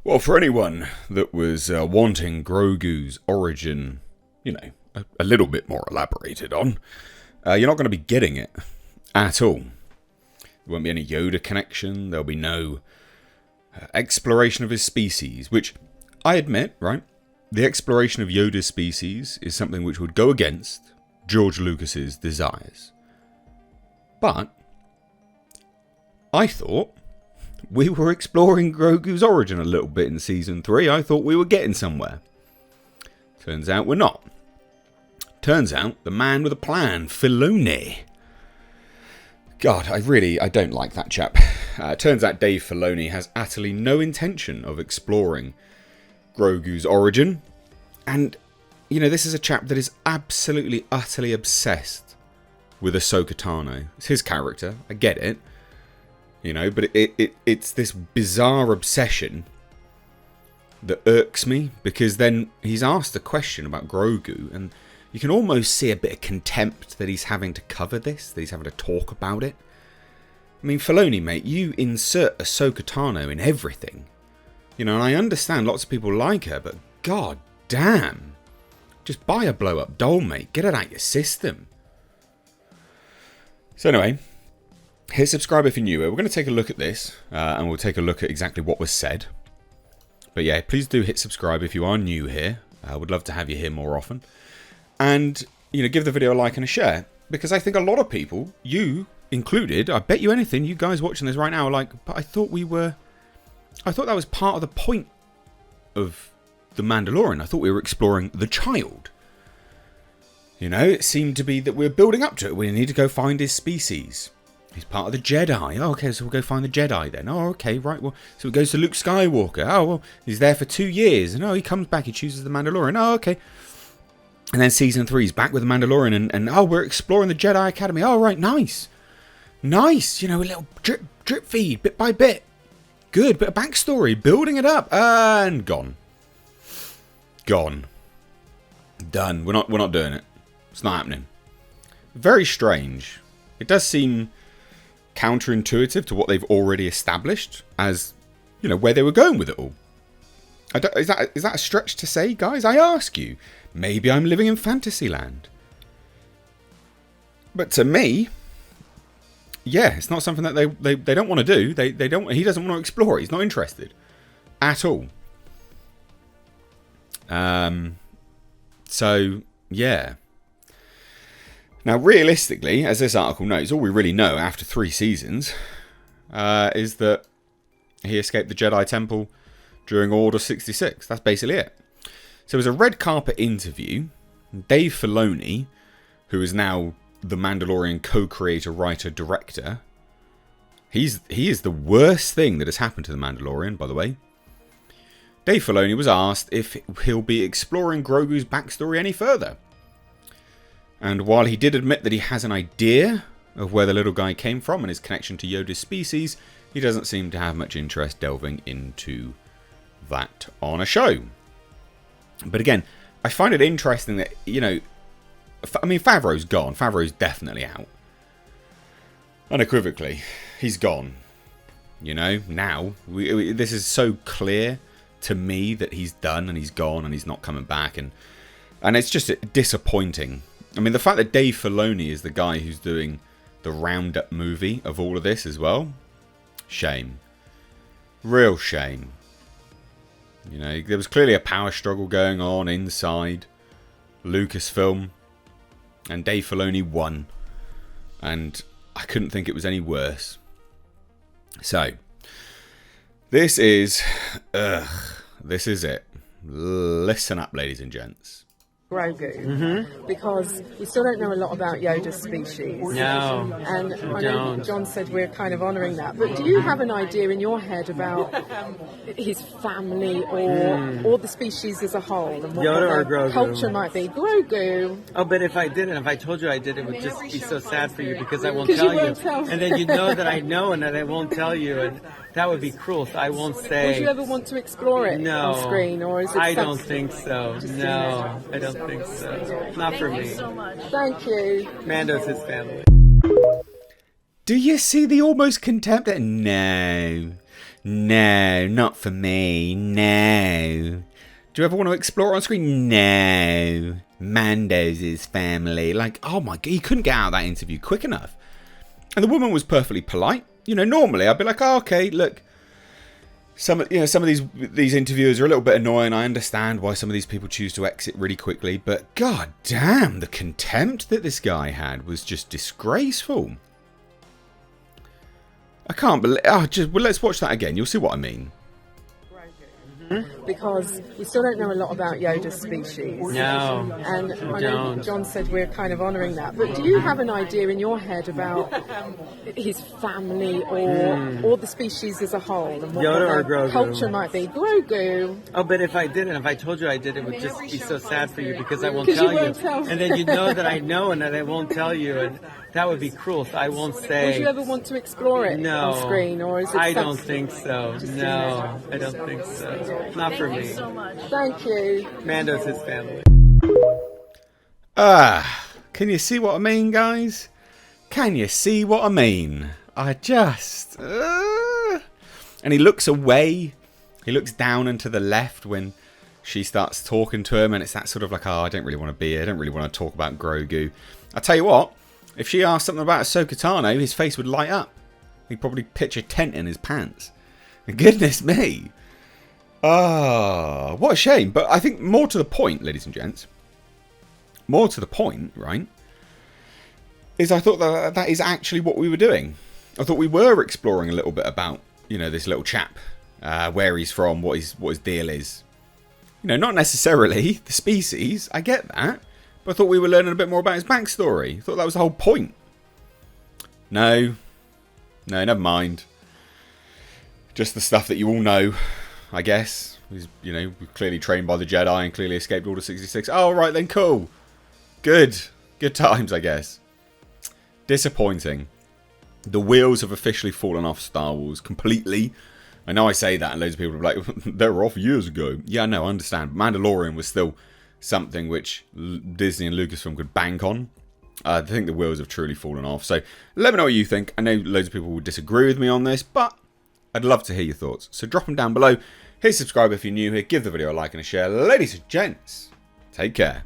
Well, for anyone that was wanting Grogu's origin, a little bit more elaborated on, you're not going to be getting it at all. There won't be any Yoda connection. There'll be no exploration of his species, which I admit, right? The exploration of Yoda's species is something which would go against George Lucas's desires. But I thought we were exploring Grogu's origin a little bit in Season 3. I thought we were getting somewhere. Turns out we're not. Turns out the man with a plan, Filoni. God, I don't like that chap. Turns out Dave Filoni has utterly no intention of exploring Grogu's origin. And, this is a chap that is absolutely, utterly obsessed with Ahsoka Tano. It's his character, I get it. But it's this bizarre obsession that irks me, because then he's asked a question about Grogu, and you can almost see a bit of contempt that he's having to cover this, that he's having to talk about it. I mean, Filoni, mate, you insert Ahsoka Tano in everything. And I understand lots of people like her, but god damn. Just buy a blow-up doll, mate. Get it out your system. So anyway, hit subscribe if you're new. We're going to take a look at this, and we'll take a look at exactly what was said. But yeah, please do hit subscribe if you are new here. I would love to have you here more often. And, give the video a like and a share. Because I think a lot of people, you included, I bet you anything, you guys watching this right now are like, but I thought that was part of the point of The Mandalorian. I thought we were exploring the child. It seemed to be that we're building up to it. We need to go find his species. He's part of the Jedi. Oh, okay, so we'll go find the Jedi then. Oh, okay, right. Well, so it goes to Luke Skywalker. Oh, well, he's there for 2 years. And he comes back. He chooses the Mandalorian. Oh, okay. And then Season 3 is back with the Mandalorian. And we're exploring the Jedi Academy. Oh, right, nice. Nice. A little drip feed, bit by bit. Good, bit of backstory. Building it up. And gone. Gone. Done. We're not doing it. It's not happening. Very strange. It does seem counterintuitive to what they've already established as, where they were going with it all. Is that a stretch to say, guys? I ask you. Maybe I'm living in Fantasyland. But to me, yeah, it's not something that they don't want to do. They don't. He doesn't want to explore it. He's not interested at all. So yeah. Now, realistically, as this article notes, all we really know after 3 seasons is that he escaped the Jedi Temple during Order 66. That's basically it. So it was a red carpet interview. Dave Filoni, who is now the Mandalorian co-creator, writer, director. He is the worst thing that has happened to the Mandalorian, by the way. Dave Filoni was asked if he'll be exploring Grogu's backstory any further. And while he did admit that he has an idea of where the little guy came from and his connection to Yoda's species, he doesn't seem to have much interest delving into that on a show. But again, I find it interesting that, Favreau's gone. Favreau's definitely out. Unequivocally, he's gone. Now, this is so clear to me that he's done and he's gone and he's not coming back. And it's just disappointing. I mean, the fact that Dave Filoni is the guy who's doing the roundup movie of all of this as well. Shame. Real shame. There was clearly a power struggle going on inside Lucasfilm. And Dave Filoni won. And I couldn't think it was any worse. So, this is it. Listen up, ladies and gents. Grogu, because we still don't know a lot about Yoda's species. No, and I know John said we're kind of honouring that, but do you have an idea in your head about his family or the species as a whole? And what Yoda or Grogu? Culture might be Grogu. Oh, but if I told you I did, it would just be so sad for you because I won't tell you. And then you know that I know and that I won't tell you, and that would be cruel. So I won't say. Would you ever want to explore it on screen, or is it? I don't think so. No, I don't think so. Not for me. So much. Thank you. Mando's his family. Do you see the almost contempt? No. No, not for me. No. Do you ever want to explore on screen? No. Mando's his family. Like, oh my god, he couldn't get out of that interview quick enough. And the woman was perfectly polite. You know, normally I'd be like, oh, okay, look, some of these interviewers are a little bit annoying. I understand why some of these people choose to exit really quickly, but god damn, the contempt that this guy had was just disgraceful. I can't believe. Oh, well, let's watch that again. You'll see what I mean. Because we still don't know a lot about Yoda's species. No, and I know John said we're kind of honouring that, but do you have an idea in your head about his family or the species as a whole? And what Yoda or their Grogu? culture might be. Grogu. Oh, but if I told you I did, it would just be so sad for you because I won't 'Cause you tell you. won't tell. And then you know that I know and that I won't tell you, and that would be cruel. So I won't say. Would you ever want to explore it on screen, or is it? I don't think so. No, I don't think so. Not for me. Thank you. Mando's his family. Can you see what I mean, guys? Can you see what I mean? I just... And he looks away. He looks down and to the left when she starts talking to him, and it's that sort of like, oh, I don't really want to be here. I don't really want to talk about Grogu. I tell you what, if she asked something about Ahsoka Tano, his face would light up. He'd probably pitch a tent in his pants. Goodness me. Ah, what a shame. But I think more to the point, ladies and gents, more to the point, right, is I thought that is actually what we were doing. I thought we were exploring a little bit about, you know, this little chap, where he's from, what his deal is. You know, not necessarily the species, I get that, but I thought we were learning a bit more about his backstory. I thought that was the whole point. No, never mind. Just the stuff that you all know. I guess. He's, you know, clearly trained by the Jedi and clearly escaped Order 66. Oh, right then, cool. Good. Good times, I guess. Disappointing. The wheels have officially fallen off Star Wars completely. I know I say that and loads of people are like, they were off years ago. Yeah, no, I understand. Mandalorian was still something which Disney and Lucasfilm could bank on. I think the wheels have truly fallen off. So let me know what you think. I know loads of people will disagree with me on this, but I'd love to hear your thoughts. So drop them down below. Hit subscribe if you're new here. Give the video a like and a share. Ladies and gents, take care.